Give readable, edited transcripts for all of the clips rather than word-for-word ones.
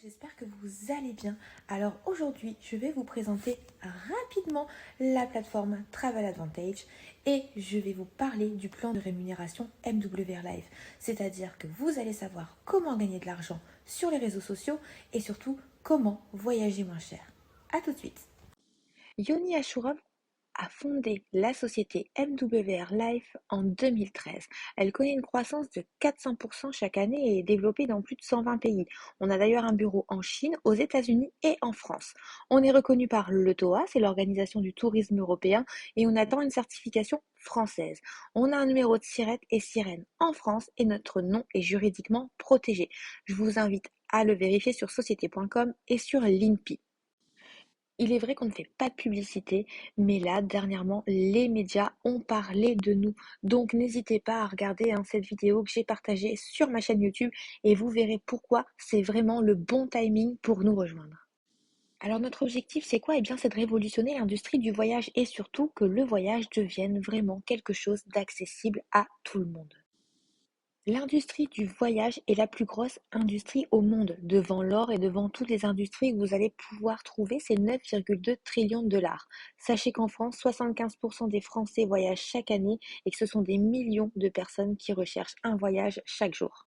J'espère que vous allez bien. Alors aujourd'hui, je vais vous présenter rapidement la plateforme Travel Advantage et je vais vous parler du plan de rémunération MWR Live. C'est-à-dire que vous allez savoir comment gagner de l'argent sur les réseaux sociaux et surtout comment voyager moins cher. A tout de suite. Yoni Ashurov a fondé la société MWR Life en 2013. Elle connaît une croissance de 400% chaque année et est développée dans plus de 120 pays. On a d'ailleurs un bureau en Chine, aux États-Unis et en France. On est reconnu par l'ETOA, c'est l'Organisation du tourisme européen, et on attend une certification française. On a un numéro de SIRET et sirène en France et notre nom est juridiquement protégé. Je vous invite à le vérifier sur société.com et sur l'INPI. Il est vrai qu'on ne fait pas de publicité, mais là, dernièrement, les médias ont parlé de nous. Donc, n'hésitez pas à regarder cette vidéo que j'ai partagée sur ma chaîne YouTube et vous verrez pourquoi c'est vraiment le bon timing pour nous rejoindre. Alors, notre objectif, c'est quoi? Eh bien, c'est de révolutionner l'industrie du voyage et surtout que le voyage devienne vraiment quelque chose d'accessible à tout le monde. L'industrie du voyage est la plus grosse industrie au monde, devant l'or et devant toutes les industries que vous allez pouvoir trouver, c'est 9,2 trillions de dollars. Sachez qu'en France, 75% des Français voyagent chaque année et que ce sont des millions de personnes qui recherchent un voyage chaque jour.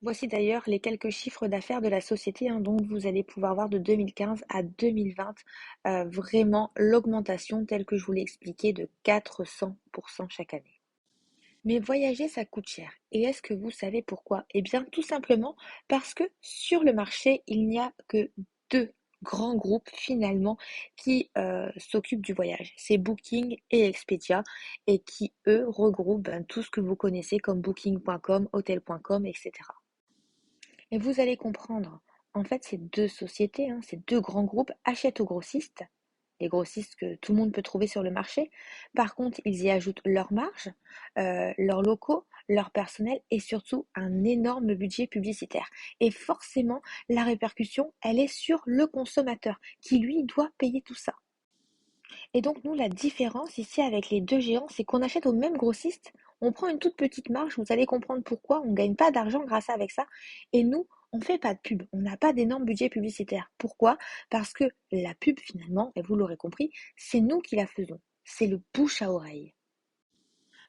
Voici d'ailleurs les quelques chiffres d'affaires de la société, donc vous allez pouvoir voir de 2015 à 2020 vraiment l'augmentation telle que je vous l'ai expliqué de 400% chaque année. Mais voyager, ça coûte cher. Et est-ce que vous savez pourquoi? Eh bien, tout simplement parce que sur le marché, il n'y a que deux grands groupes finalement qui s'occupent du voyage. C'est Booking et Expedia et qui, eux, regroupent tout ce que vous connaissez comme Booking.com, Hotel.com, etc. Et vous allez comprendre, en fait, ces deux sociétés, ces deux grands groupes achètent aux grossistes, les grossistes que tout le monde peut trouver sur le marché. Par contre, ils y ajoutent leur marge, leurs locaux, leur personnel et surtout un énorme budget publicitaire. Et forcément, la répercussion, elle est sur le consommateur qui, lui, doit payer tout ça. Et donc, nous, la différence ici avec les deux géants, c'est qu'on achète au même grossiste, on prend une toute petite marge, vous allez comprendre pourquoi, on ne gagne pas d'argent grâce à avec ça. Et nous, on ne fait pas de pub, on n'a pas d'énorme budget publicitaire. Pourquoi? Parce que la pub, finalement, et vous l'aurez compris, c'est nous qui la faisons. C'est le bouche à oreille.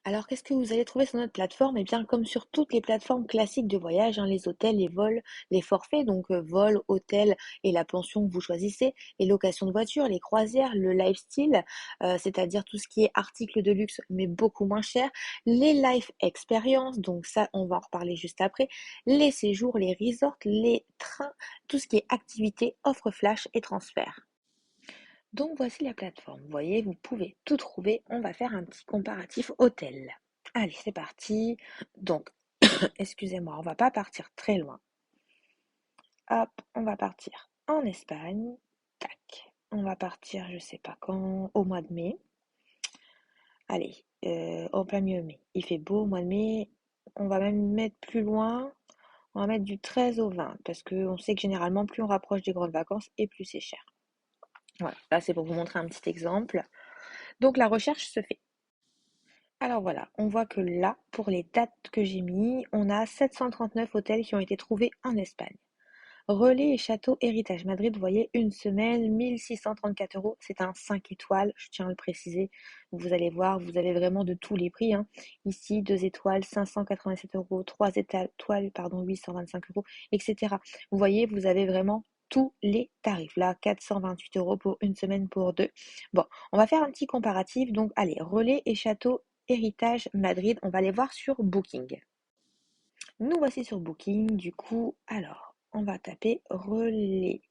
Alors, qu'est-ce que vous allez trouver sur notre plateforme? Eh bien, comme sur toutes les plateformes classiques de voyage, les hôtels, les vols, les forfaits, donc vol, hôtel et la pension que vous choisissez, les locations de voitures, les croisières, le lifestyle, c'est-à-dire tout ce qui est articles de luxe, mais beaucoup moins cher, les life experience, donc ça, on va en reparler juste après, les séjours, les resorts, les trains, tout ce qui est activités, offres flash et transferts. Donc voici la plateforme. Vous voyez, vous pouvez tout trouver. On va faire un petit comparatif hôtel. Allez, c'est parti. Donc, excusez-moi, on va pas partir très loin. Hop, on va partir en Espagne. Tac. On va partir, je sais pas quand, au mois de mai. Allez, en plein milieu mai. Il fait beau au mois de mai. On va même mettre plus loin. On va mettre du 13 au 20 parce qu'on sait que généralement, plus on rapproche des grandes vacances et plus c'est cher. Voilà, là c'est pour vous montrer un petit exemple. Donc la recherche se fait. Alors voilà, on voit que là, pour les dates que j'ai mis, on a 739 hôtels qui ont été trouvés en Espagne. Relais et château Héritage Madrid, vous voyez, une semaine, 1634 euros. C'est un 5 étoiles, je tiens à le préciser. Vous allez voir, vous avez vraiment de tous les prix. Ici, 2 étoiles, 587 euros, 3 étoiles, pardon, 825 euros, etc. Vous voyez, vous avez vraiment tous les tarifs. Là, 428 euros pour une semaine pour deux. Bon, on va faire un petit comparatif. Donc, allez, Relais et château Héritage Madrid, on va les voir sur Booking. Nous voici sur Booking, du coup, alors, on va taper relais,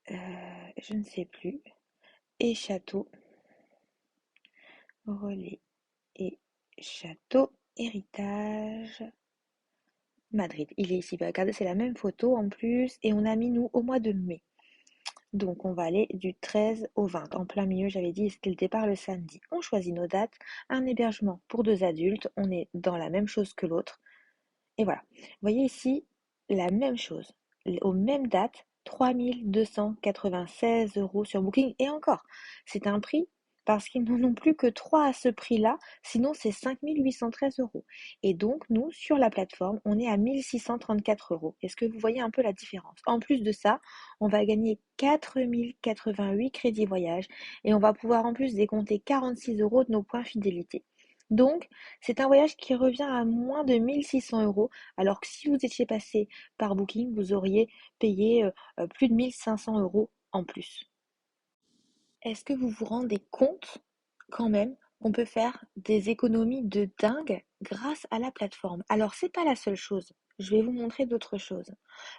je ne sais plus, et château, relais et château, héritage, Madrid. Il est ici, regardez, c'est la même photo en plus, et on a mis nous au mois de mai. Donc on va aller du 13 au 20. En plein milieu, j'avais dit, c'était le départ le samedi. On choisit nos dates, un hébergement pour deux adultes, on est dans la même chose que l'autre. Et voilà. Vous voyez ici la même chose. Aux mêmes dates, 3 296 euros sur Booking. Et encore, c'est un prix parce qu'ils n'en ont plus que 3 à ce prix-là, sinon c'est 5 813 euros. Et donc, nous, sur la plateforme, on est à 1 634 euros. Est-ce que vous voyez un peu la différence? En plus de ça, on va gagner 4 088 crédits voyage et on va pouvoir en plus décompter 46 euros de nos points fidélité. Donc, c'est un voyage qui revient à moins de 1 600 euros, alors que si vous étiez passé par Booking, vous auriez payé plus de 1 500 euros en plus. Est-ce que vous vous rendez compte quand même qu'on peut faire des économies de dingue grâce à la plateforme? Alors, c'est pas la seule chose. Je vais vous montrer d'autres choses.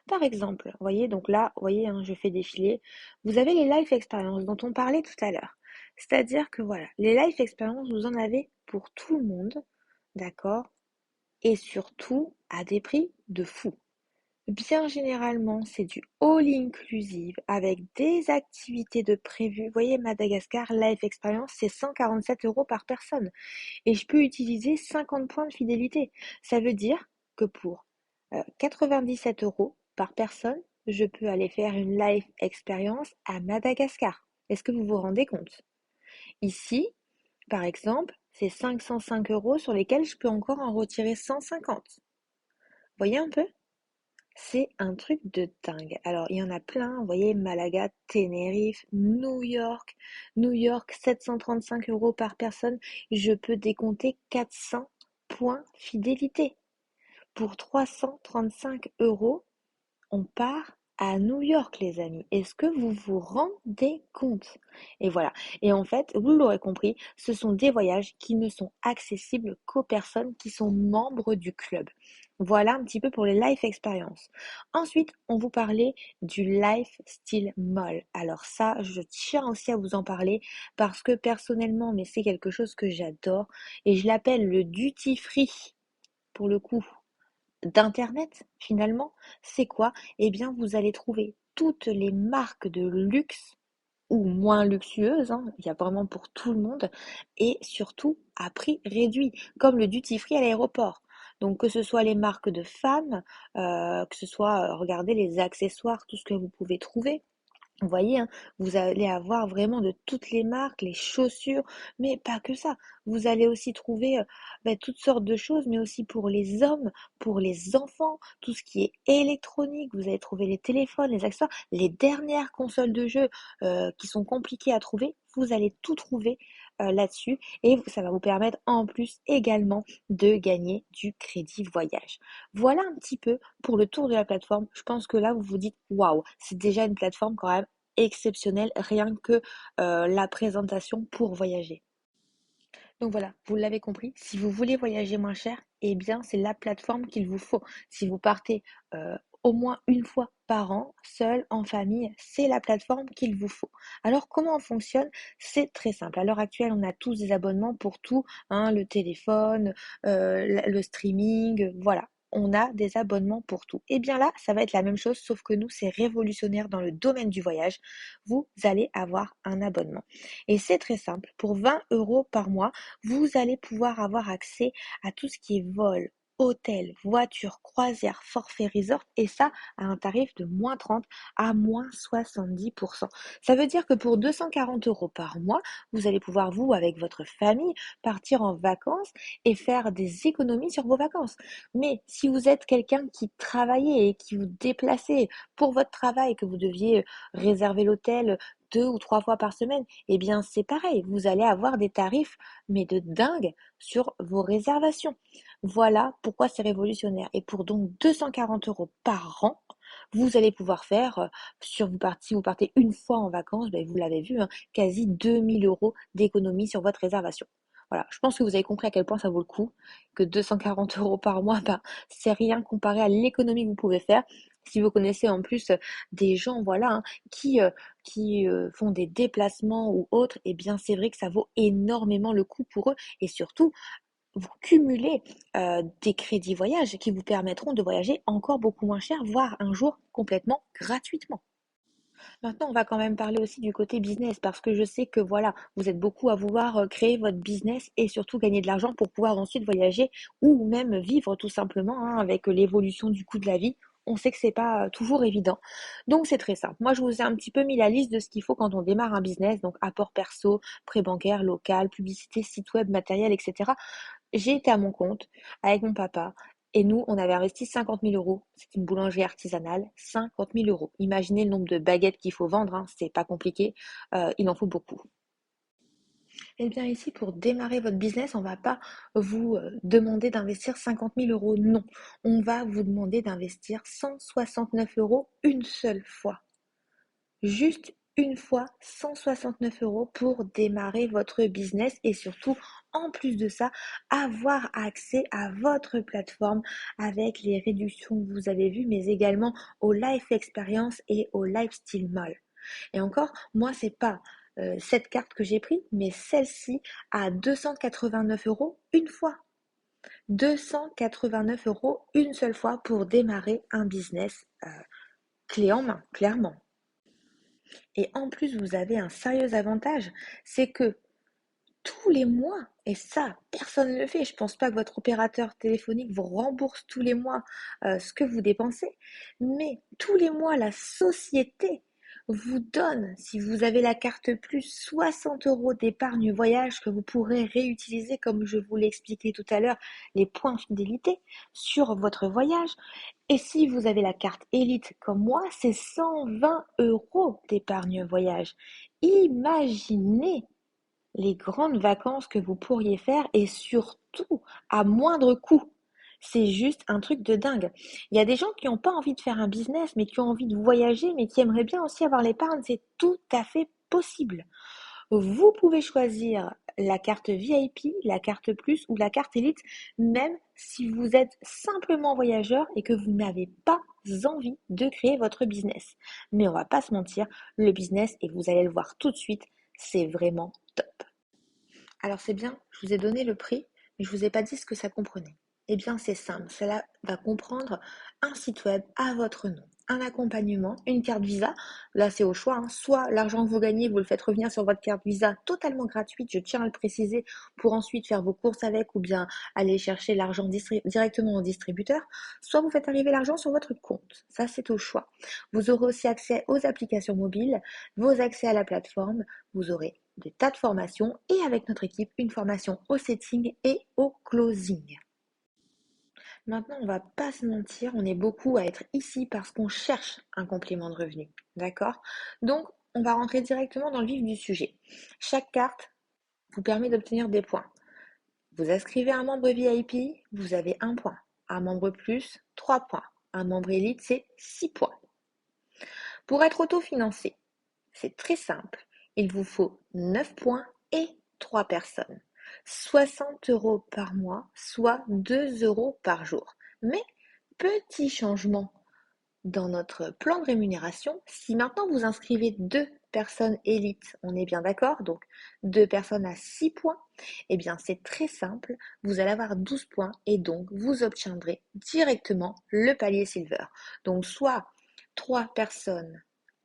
Par exemple, vous voyez, donc là, vous voyez, hein, je fais défiler. Vous avez les life experiences dont on parlait tout à l'heure. C'est-à-dire que voilà, les life experiences, vous en avez pour tout le monde, d'accord? Et surtout à des prix de fou. Bien généralement, c'est du all inclusive avec des activités de prévues. Vous voyez, Madagascar Life Experience, c'est 147 euros par personne. Et je peux utiliser 50 points de fidélité. Ça veut dire que pour 97 euros par personne, je peux aller faire une Life Experience à Madagascar. Est-ce que vous vous rendez compte? Ici, par exemple, c'est 505 euros sur lesquels je peux encore en retirer 150. Vous voyez un peu? C'est un truc de dingue. Alors, il y en a plein, vous voyez, Malaga, Tenerife, New York. New York, 735 euros par personne. Je peux décompter 400 points fidélité. Pour 335 euros, on part à New York, les amis. Est-ce que vous vous rendez compte? Et voilà. Et en fait, vous l'aurez compris, ce sont des voyages qui ne sont accessibles qu'aux personnes qui sont membres du club. Voilà un petit peu pour les life experiences. Ensuite, on vous parlait du lifestyle mall. Alors ça, je tiens aussi à vous en parler parce que personnellement, mais c'est quelque chose que j'adore et je l'appelle le duty free pour le coup d'internet finalement. C'est quoi? Eh bien, vous allez trouver toutes les marques de luxe ou moins luxueuses, hein, il y a vraiment pour tout le monde, et surtout à prix réduit, comme le duty free à l'aéroport. Donc que ce soit les marques de femmes, que ce soit, regardez les accessoires, tout ce que vous pouvez trouver. Vous voyez, hein, vous allez avoir vraiment de toutes les marques, les chaussures, mais pas que ça. Vous allez aussi trouver toutes sortes de choses, mais aussi pour les hommes, pour les enfants, tout ce qui est électronique. Vous allez trouver les téléphones, les accessoires, les dernières consoles de jeux qui sont compliquées à trouver. Vous allez tout trouver là-dessus et ça va vous permettre en plus également de gagner du crédit voyage. Voilà un petit peu pour le tour de la plateforme. Je pense que là, vous vous dites, waouh, c'est déjà une plateforme quand même exceptionnelle, rien que la présentation pour voyager. Donc voilà, vous l'avez compris, si vous voulez voyager moins cher, eh bien c'est la plateforme qu'il vous faut. Si vous partez au moins une fois par an, seul, en famille, c'est la plateforme qu'il vous faut. Alors comment on fonctionne? C'est très simple. À l'heure actuelle, on a tous des abonnements pour tout, hein, le téléphone, le streaming, voilà. On a des abonnements pour tout. Et bien là, ça va être la même chose, sauf que nous, c'est révolutionnaire dans le domaine du voyage. Vous allez avoir un abonnement. Et c'est très simple. Pour 20 euros par mois, vous allez pouvoir avoir accès à tout ce qui est vol, hôtel, voiture, croisière, forfait resort et ça à un tarif de moins 30 à moins 70%. Ça veut dire que pour 240 euros par mois, vous allez pouvoir, vous, avec votre famille, partir en vacances et faire des économies sur vos vacances. Mais si vous êtes quelqu'un qui travaillait et qui vous déplaçait pour votre travail, que vous deviez réserver l'hôtel 2 ou 3 fois par semaine, eh bien c'est pareil, vous allez avoir des tarifs mais de dingue sur vos réservations. Voilà pourquoi c'est révolutionnaire. Et pour donc 240 euros par an, vous allez pouvoir faire, si vous partez une fois en vacances, ben, vous l'avez vu, hein, quasi 2000 euros d'économie sur votre réservation. Voilà, je pense que vous avez compris à quel point ça vaut le coup, que 240 euros par mois, ben, c'est rien comparé à l'économie que vous pouvez faire. Si vous connaissez en plus des gens, voilà, hein, qui, font des déplacements ou autres, eh bien c'est vrai que ça vaut énormément le coup pour eux. Et surtout, vous cumulez des crédits voyage qui vous permettront de voyager encore beaucoup moins cher, voire un jour complètement gratuitement. Maintenant, on va quand même parler aussi du côté business parce que je sais que voilà, vous êtes beaucoup à vouloir créer votre business et surtout gagner de l'argent pour pouvoir ensuite voyager ou même vivre tout simplement hein, avec l'évolution du coût de la vie. on sait que c'est pas toujours évident. Donc c'est très simple. Moi, je vous ai un petit peu mis la liste de ce qu'il faut quand on démarre un business, donc apport perso, prêt bancaire, local, publicité, site web, matériel, etc. J'ai été à mon compte avec mon papa et nous, on avait investi 50 000 euros. C'est une boulangerie artisanale, 50 000 euros. Imaginez le nombre de baguettes qu'il faut vendre, hein, c'est pas compliqué, il en faut beaucoup. Eh bien ici, pour démarrer votre business, on ne va pas vous demander d'investir 50 000 euros, non. On va vous demander d'investir 169 euros une seule fois. Juste une fois, 169 euros pour démarrer votre business et surtout, en plus de ça, avoir accès à votre plateforme avec les réductions que vous avez vues, mais également au Life Experience et au Lifestyle Mall. Et encore, moi, c'est pas cette carte que j'ai prise, mais celle-ci à 289 euros une fois. 289 euros une seule fois pour démarrer un business clé en main, clairement. Et en plus, vous avez un sérieux avantage, c'est que tous les mois, et ça, personne ne le fait, je pense pas que votre opérateur téléphonique vous rembourse tous les mois ce que vous dépensez, mais tous les mois, la société vous donne, si vous avez la carte plus, 60 euros d'épargne voyage que vous pourrez réutiliser, comme je vous l'ai expliqué tout à l'heure, les points fidélité sur votre voyage. Et si vous avez la carte élite comme moi, c'est 120 euros d'épargne voyage. Imaginez les grandes vacances que vous pourriez faire et surtout à moindre coût. C'est juste un truc de dingue. Il y a des gens qui n'ont pas envie de faire un business, mais qui ont envie de voyager, mais qui aimeraient bien aussi avoir l'épargne. C'est tout à fait possible. Vous pouvez choisir la carte VIP, la carte plus ou la carte élite, même si vous êtes simplement voyageur et que vous n'avez pas envie de créer votre business. Mais on va pas se mentir, le business, et vous allez le voir tout de suite, c'est vraiment top. Alors c'est bien, je vous ai donné le prix, mais je vous ai pas dit ce que ça comprenait. Eh bien c'est simple, cela va comprendre un site web à votre nom, un accompagnement, une carte Visa. Là c'est au choix, hein. Soit l'argent que vous gagnez, vous le faites revenir sur votre carte Visa totalement gratuite, je tiens à le préciser, pour ensuite faire vos courses avec ou bien aller chercher l'argent directement au distributeur. Soit vous faites arriver l'argent sur votre compte, ça c'est au choix. Vous aurez aussi accès aux applications mobiles, vos accès à la plateforme, vous aurez des tas de formations et avec notre équipe, une formation au setting et au closing. Maintenant, on va pas se mentir, on est beaucoup à être ici parce qu'on cherche un complément de revenu. D'accord? Donc, on va rentrer directement dans le vif du sujet. Chaque carte vous permet d'obtenir des points. Vous inscrivez un membre VIP, vous avez 1 point. Un membre plus, 3 points. Un membre élite, c'est 6 points. Pour être autofinancé, c'est très simple. Il vous faut 9 points et 3 personnes. 60 euros par mois, soit 2 euros par jour. Mais, petit changement dans notre plan de rémunération, si maintenant vous inscrivez 2 personnes élites, on est bien d'accord, donc 2 personnes à 6 points, eh bien c'est très simple, vous allez avoir 12 points et donc vous obtiendrez directement le palier silver. Donc soit 3 personnes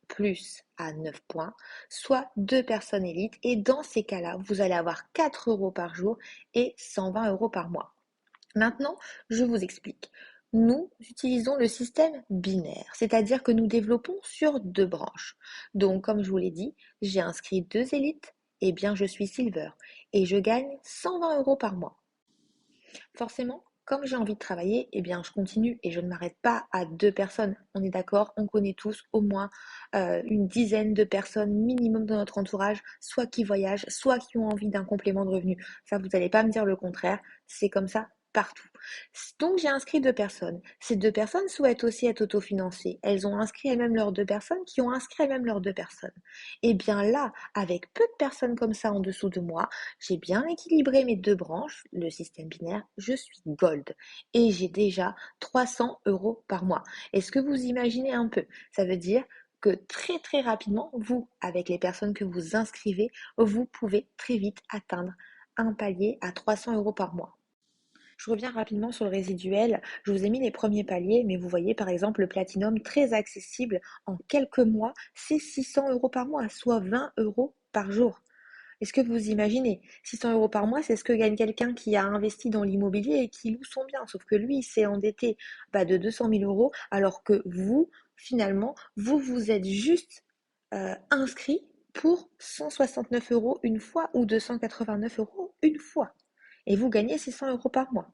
plus à 9 points, soit 2 personnes élites. Et dans ces cas-là, vous allez avoir 4 euros par jour et 120 euros par mois. Maintenant, je vous explique. Nous utilisons le système binaire, c'est-à-dire que nous développons sur 2 branches. Donc, comme je vous l'ai dit, j'ai inscrit 2 élites, et bien je suis silver et je gagne 120 euros par mois. Forcément, comme j'ai envie de travailler, eh bien, je continue et je ne m'arrête pas à 2 personnes. On est d'accord, on connaît tous au moins une dizaine de personnes minimum dans notre entourage, soit qui voyagent, soit qui ont envie d'un complément de revenu. Ça, vous n'allez pas me dire le contraire, c'est comme ça partout. Donc j'ai inscrit 2 personnes. Ces 2 personnes souhaitent aussi être autofinancées. Elles ont inscrit elles-mêmes leurs 2 personnes qui ont inscrit elles-mêmes leurs 2 personnes. Et bien là, avec peu de personnes comme ça en dessous de moi, j'ai bien équilibré mes 2 branches, le système binaire, je suis gold. Et j'ai déjà 300 euros par mois. Est-ce que vous imaginez un peu? Ça veut dire que très très rapidement, vous, avec les personnes que vous inscrivez, vous pouvez très vite atteindre un palier à 300 euros par mois. Je reviens rapidement sur le résiduel. Je vous ai mis les premiers paliers, mais vous voyez par exemple le platinum très accessible. En quelques mois, c'est 600 euros par mois, soit 20 euros par jour. Est-ce que vous imaginez? 600 euros par mois, c'est ce que gagne quelqu'un qui a investi dans l'immobilier et qui loue son bien. Sauf que lui, il s'est endetté de 200 000 euros, alors que vous, finalement, vous êtes juste inscrit pour 169 euros une fois ou 289 euros une fois. Et vous gagnez 600 euros par mois.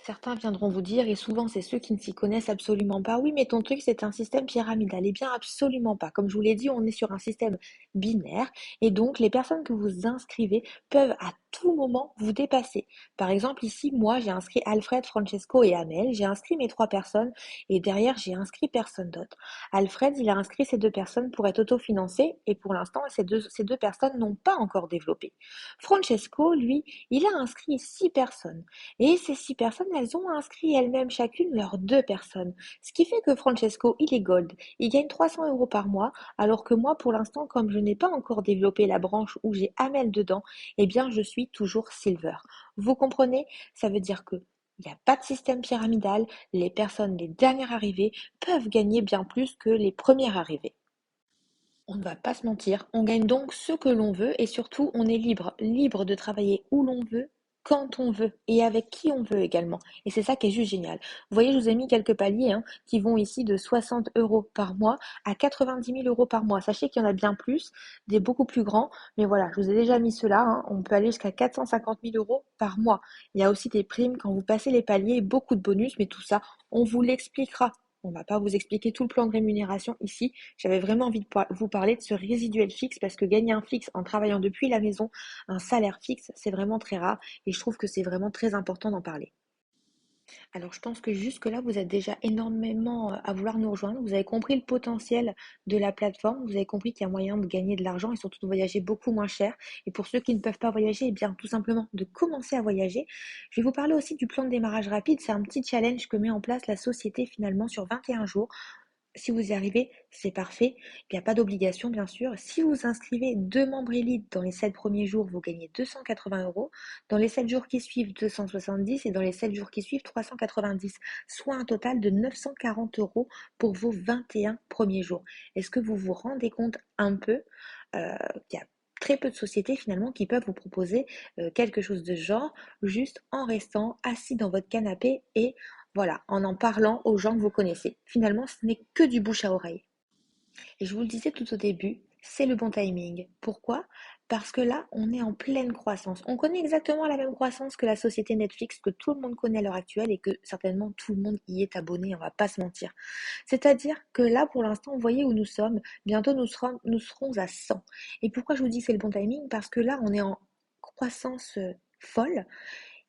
Certains viendront vous dire, et souvent c'est ceux qui ne s'y connaissent absolument pas, oui, mais ton truc c'est un système pyramidal. Eh bien, absolument pas. Comme je vous l'ai dit, on est sur un système binaire, et donc les personnes que vous inscrivez peuvent à tout moment vous dépasser. Par exemple, ici, moi, j'ai inscrit Alfred, Francesco et Amel, j'ai inscrit mes 3 personnes, et derrière, j'ai inscrit personne d'autre. Alfred, il a inscrit ces 2 personnes pour être autofinancé, et pour l'instant, ces deux personnes n'ont pas encore développé. Francesco, lui, il a inscrit 6 personnes. Et ces 6 personnes, elles ont inscrit elles-mêmes chacune leurs 2 personnes. Ce qui fait que Francesco, il est gold. Il gagne 300 euros par mois, alors que moi, pour l'instant, comme je n'ai pas encore développé la branche où j'ai Amel dedans, eh bien, je suis toujours silver. Vous comprenez? Ça veut dire que il n'y a pas de système pyramidal. Les personnes, les dernières arrivées, peuvent gagner bien plus que les premières arrivées. On ne va pas se mentir, on gagne donc ce que l'on veut et surtout on est libre, libre de travailler où l'on veut, quand on veut et avec qui on veut également. Et c'est ça qui est juste génial. Vous voyez, je vous ai mis quelques paliers qui vont ici de 60 euros par mois à 90 000 euros par mois. Sachez qu'il y en a bien plus, des beaucoup plus grands, mais voilà, je vous ai déjà mis ceux-là. On peut aller jusqu'à 450 000 euros par mois. Il y a aussi des primes quand vous passez les paliers, beaucoup de bonus, mais tout ça, on vous l'expliquera. On ne va pas vous expliquer tout le plan de rémunération ici. J'avais vraiment envie de vous parler de ce résiduel fixe parce que gagner un fixe en travaillant depuis la maison, un salaire fixe, c'est vraiment très rare et je trouve que c'est vraiment très important d'en parler. Alors je pense que jusque-là, vous êtes déjà énormément à vouloir nous rejoindre. Vous avez compris le potentiel de la plateforme, vous avez compris qu'il y a moyen de gagner de l'argent et surtout de voyager beaucoup moins cher. Et pour ceux qui ne peuvent pas voyager, eh bien tout simplement de commencer à voyager. Je vais vous parler aussi du plan de démarrage rapide. C'est un petit challenge que met en place la société finalement sur 21 jours. Si vous y arrivez, c'est parfait. Il n'y a pas d'obligation, bien sûr. Si vous inscrivez 2 membres élites dans les 7 premiers jours, vous gagnez 280 euros. Dans les 7 jours qui suivent, 270 et dans les 7 jours qui suivent, 390. Soit un total de 940 euros pour vos 21 premiers jours. Est-ce que vous vous rendez compte un peu qu'il y a très peu de sociétés finalement qui peuvent vous proposer quelque chose de genre juste en restant assis dans votre canapé et voilà, en parlant aux gens que vous connaissez. Finalement, ce n'est que du bouche à oreille. Et je vous le disais tout au début, c'est le bon timing. Pourquoi? Parce que là, on est en pleine croissance. On connaît exactement la même croissance que la société Netflix que tout le monde connaît à l'heure actuelle et que certainement tout le monde y est abonné, on va pas se mentir. C'est-à-dire que là, pour l'instant, vous voyez où nous sommes. Bientôt, nous serons à 100. Et pourquoi je vous dis que c'est le bon timing? Parce que là, on est en croissance folle.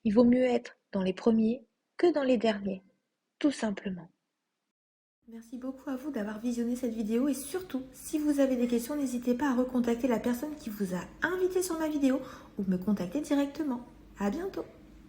Il vaut mieux être dans les premiers que dans les derniers, tout simplement. Merci beaucoup à vous d'avoir visionné cette vidéo et surtout, si vous avez des questions, n'hésitez pas à recontacter la personne qui vous a invité sur ma vidéo ou me contacter directement. À bientôt!